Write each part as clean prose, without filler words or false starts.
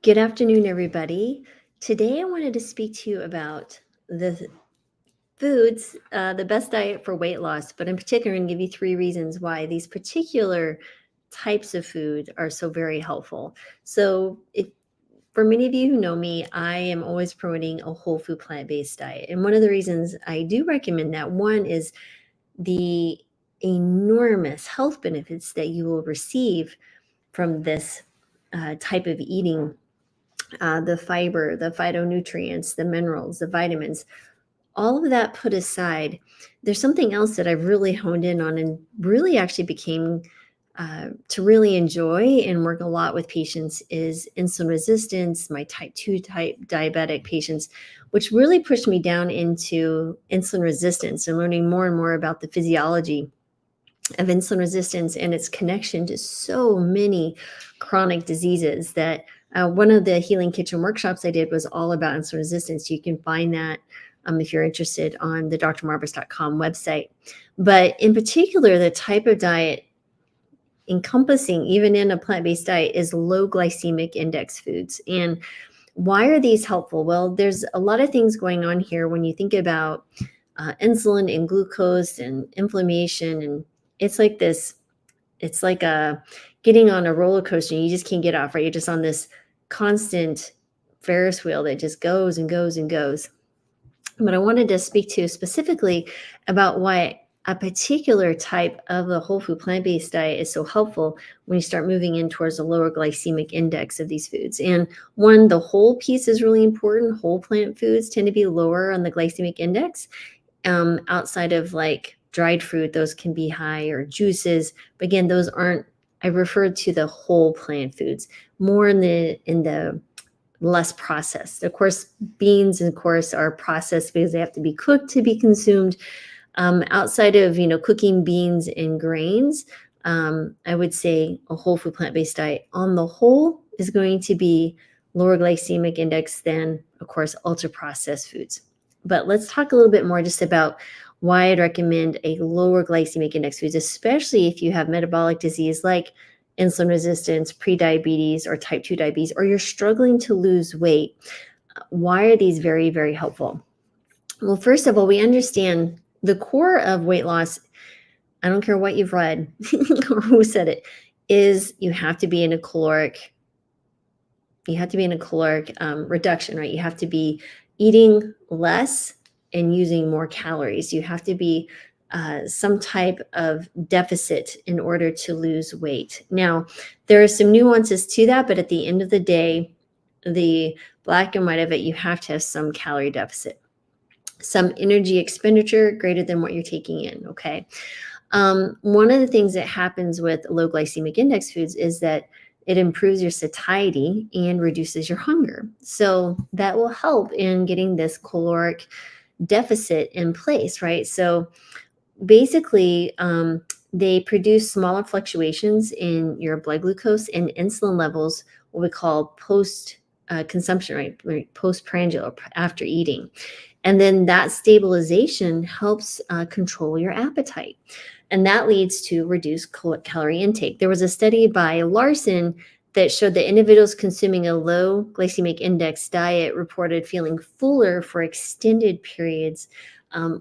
Good afternoon, everybody. Today, I wanted to speak to you about the foods, the best diet for weight loss, but in particular, I'm going to give you three reasons why these particular types of food are so very helpful. So, if for many of you who know me, I am always promoting a whole food plant-based diet. And one of the reasons I do recommend that one is the enormous health benefits that you will receive from this type of eating, the fiber, the phytonutrients, the minerals, the vitamins, all of that put aside, there's something else that I've really honed in on and really actually became to really enjoy and work a lot with patients is insulin resistance, my type 2 type diabetic patients, which really pushed me down into insulin resistance and learning more and more about the physiology of insulin resistance and its connection to so many chronic diseases that one of the Healing Kitchen workshops I did was all about insulin resistance. You can find that if you're interested on the drmarbus.com website. But in particular, the type of diet encompassing, even in a plant-based diet, is low glycemic index foods. And why are these helpful? Well, there's a lot of things going on here when you think about insulin and glucose and inflammation. And it's like this, it's like getting on a roller coaster and you just can't get off, right? You're just on this constant Ferris wheel that just goes and goes and goes. But I wanted to speak to you specifically about why a particular type of the whole food plant-based diet is so helpful when you start moving in towards a lower glycemic index of these foods. And one, the whole piece is really important. Whole plant foods tend to be lower on the glycemic index. Outside of like dried fruit, those can be high, or juices. But again, those aren't, I referred to the whole plant foods more in the less processed. Of course, beans, of course, are processed because they have to be cooked to be consumed. Outside of cooking beans and grains, I would say a whole food plant-based diet on the whole is going to be lower glycemic index than, of course, ultra processed foods. But let's talk a little bit more just about why I'd recommend a lower glycemic index foods, especially if you have metabolic disease like insulin resistance, prediabetes, or type 2 diabetes, or you're struggling to lose weight. Why are these very, very helpful? Well, first of all, we understand the core of weight loss, I don't care what you've read or who said it, is you have to be in a caloric reduction, right? You have to be eating less and using more calories. You have to be some type of deficit in order to lose weight. Now, there are some nuances to that, but at the end of the day, the black and white of it, you have to have some calorie deficit, some energy expenditure greater than what you're taking in, okay? One of the things that happens with low glycemic index foods is that it improves your satiety and reduces your hunger. So that will help in getting this caloric deficit in place, right? So basically, they produce smaller fluctuations in your blood glucose and insulin levels, what we call post consumption, right? Postprandial, after eating. And then that stabilization helps control your appetite. And that leads to reduced calorie intake. There was a study by Larson that showed that individuals consuming a low glycemic index diet reported feeling fuller for extended periods,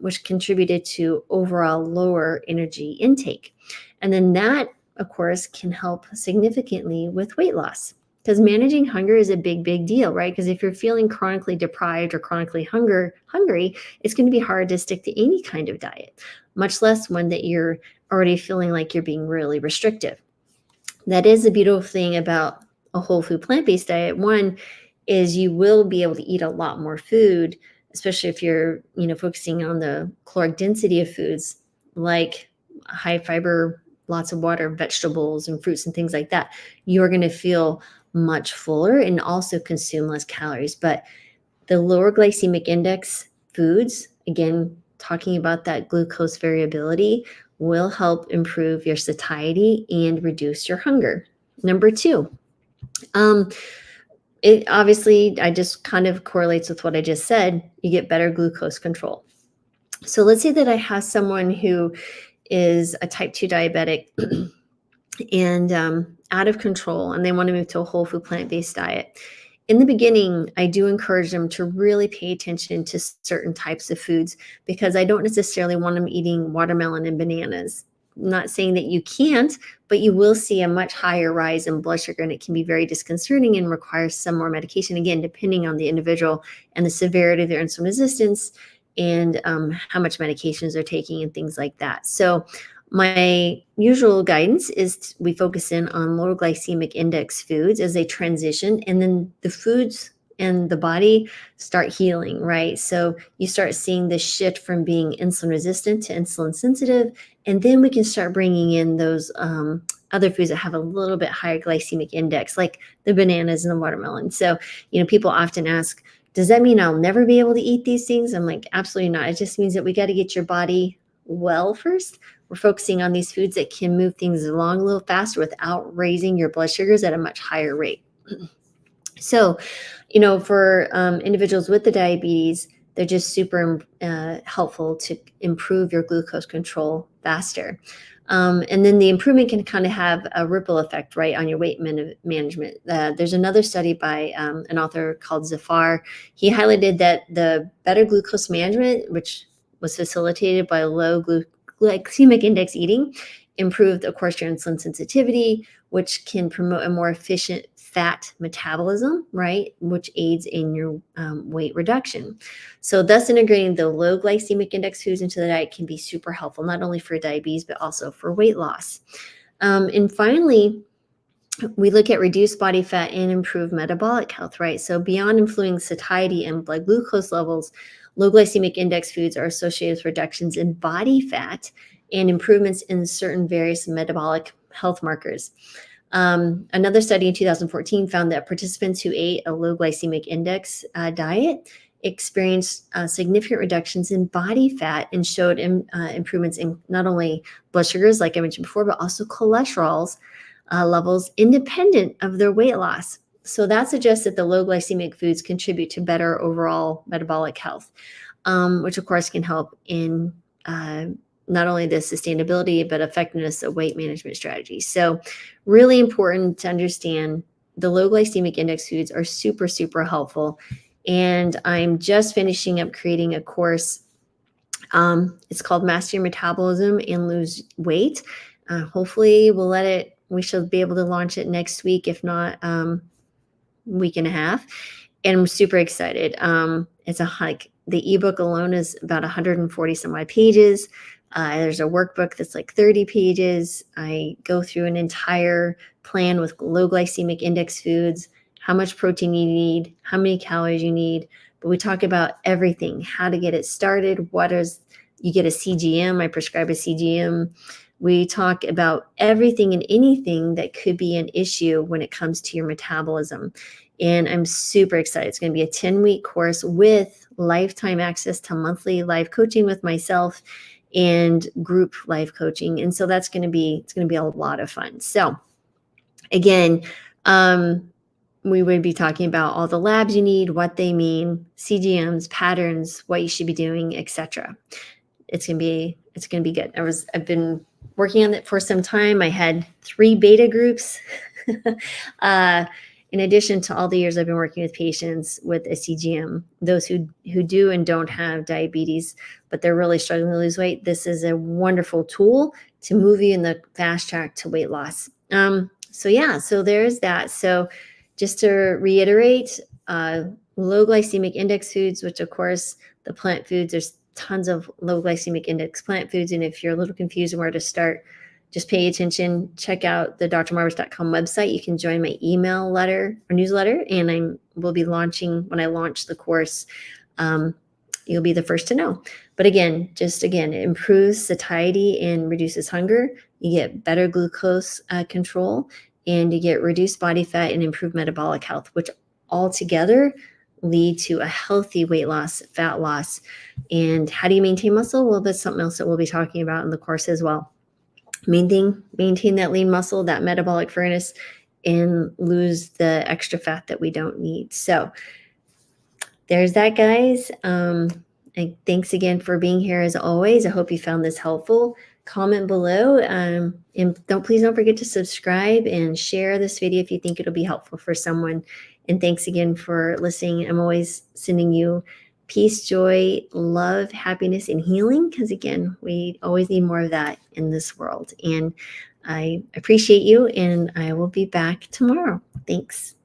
which contributed to overall lower energy intake. And then that, of course, can help significantly with weight loss, because managing hunger is a big, big deal, right? Because if you're feeling chronically deprived or chronically hungry, it's going to be hard to stick to any kind of diet, much less one that you're already feeling like you're being really restrictive. That is the beautiful thing about a whole food plant-based diet. One is you will be able to eat a lot more food, especially if you're, focusing on the caloric density of foods like high fiber, lots of water, vegetables and fruits and things like that. You're going to feel much fuller and also consume less calories. But the lower glycemic index foods, again, talking about that glucose variability, will help improve your satiety and reduce your hunger. Number two, it obviously, I just kind of correlates with what I just said. You get better glucose control. So let's say that I have someone who is a type 2 diabetic and out of control, and they want to move to a whole food plant-based diet. in the beginning, I do encourage them to really pay attention to certain types of foods because I don't necessarily want them eating watermelon and bananas. I'm not saying that you can't, but you will see a much higher rise in blood sugar, and it can be very disconcerting and requires some more medication, again, depending on the individual and the severity of their insulin resistance and how much medications they're taking and things like that. So my usual guidance is we focus in on low glycemic index foods as they transition, and then the foods and the body start healing, right? So you start seeing the shift from being insulin resistant to insulin sensitive, and then we can start bringing in those other foods that have a little bit higher glycemic index, like the bananas and the watermelon. So, people often ask, does that mean I'll never be able to eat these things? I'm like, absolutely not. It just means that we got to get your body well first. We're focusing on these foods that can move things along a little faster without raising your blood sugars at a much higher rate. So, for individuals with the diabetes, they're just super helpful to improve your glucose control faster. And then the improvement can kind of have a ripple effect, right, on your weight management. There's another study by an author called Zafar. He highlighted that the better glucose management, which was facilitated by low glycemic index eating, improved, of course, your insulin sensitivity, which can promote a more efficient fat metabolism, right, which aids in your weight reduction. So thus integrating the low glycemic index foods into the diet can be super helpful, not only for diabetes, but also for weight loss. And finally, we look at reduced body fat and improved metabolic health, right? So beyond influencing satiety and blood glucose levels, low glycemic index foods are associated with reductions in body fat and improvements in certain various metabolic health markers. Another study in 2014 found that participants who ate a low glycemic index diet experienced significant reductions in body fat and showed improvements in not only blood sugars, like I mentioned before, but also cholesterols levels independent of their weight loss. So that suggests that the low glycemic foods contribute to better overall metabolic health, which of course can help in not only the sustainability, but effectiveness of weight management strategies. So really important to understand the low glycemic index foods are super, super helpful. And I'm just finishing up creating a course. It's called Master Your Metabolism and Lose Weight. Hopefully we should be able to launch it next week, if not week and a half. And I'm super excited. It's the ebook alone is about 140 some odd pages. There's a workbook that's like 30 pages. I go through an entire plan with low glycemic index foods, how much protein you need, how many calories you need. But we talk about everything, how to get it started, you get a CGM, I prescribe a CGM. We talk about everything and anything that could be an issue when it comes to your metabolism. And I'm super excited. It's going to be a 10-week course with lifetime access to monthly live coaching with myself and group live coaching. And so it's going to be a lot of fun. So again, we would be talking about all the labs you need, what they mean, CGMs, patterns, what you should be doing, etc. It's gonna be good. I've been working on it for some time. I had 3 beta groups. In addition to all the years I've been working with patients with a CGM, those who do and don't have diabetes, but they're really struggling to lose weight, this is a wonderful tool to move you in the fast track to weight loss. So there's that. So just to reiterate, low glycemic index foods, which of course the plant foods, there's tons of low glycemic index plant foods. And if you're a little confused on where to start, just pay attention. Check out the drmarvis.com website. You can join my email letter or newsletter, and we'll be launching when I launch the course. You'll be the first to know. But again, it improves satiety and reduces hunger. You get better glucose control, and you get reduced body fat and improved metabolic health, which all together lead to a healthy weight loss, fat loss. And how do you maintain muscle? Well, that's something else that we'll be talking about in the course as well. Maintain that lean muscle, that metabolic furnace, and lose the extra fat that we don't need. So there's that, guys. And thanks again for being here as always. I hope you found this helpful. comment below. And please don't forget to subscribe and share this video if you think it'll be helpful for someone. And thanks again for listening. I'm always sending you peace, joy, love, happiness, and healing, because again, we always need more of that in this world. And I appreciate you, and I will be back tomorrow. Thanks.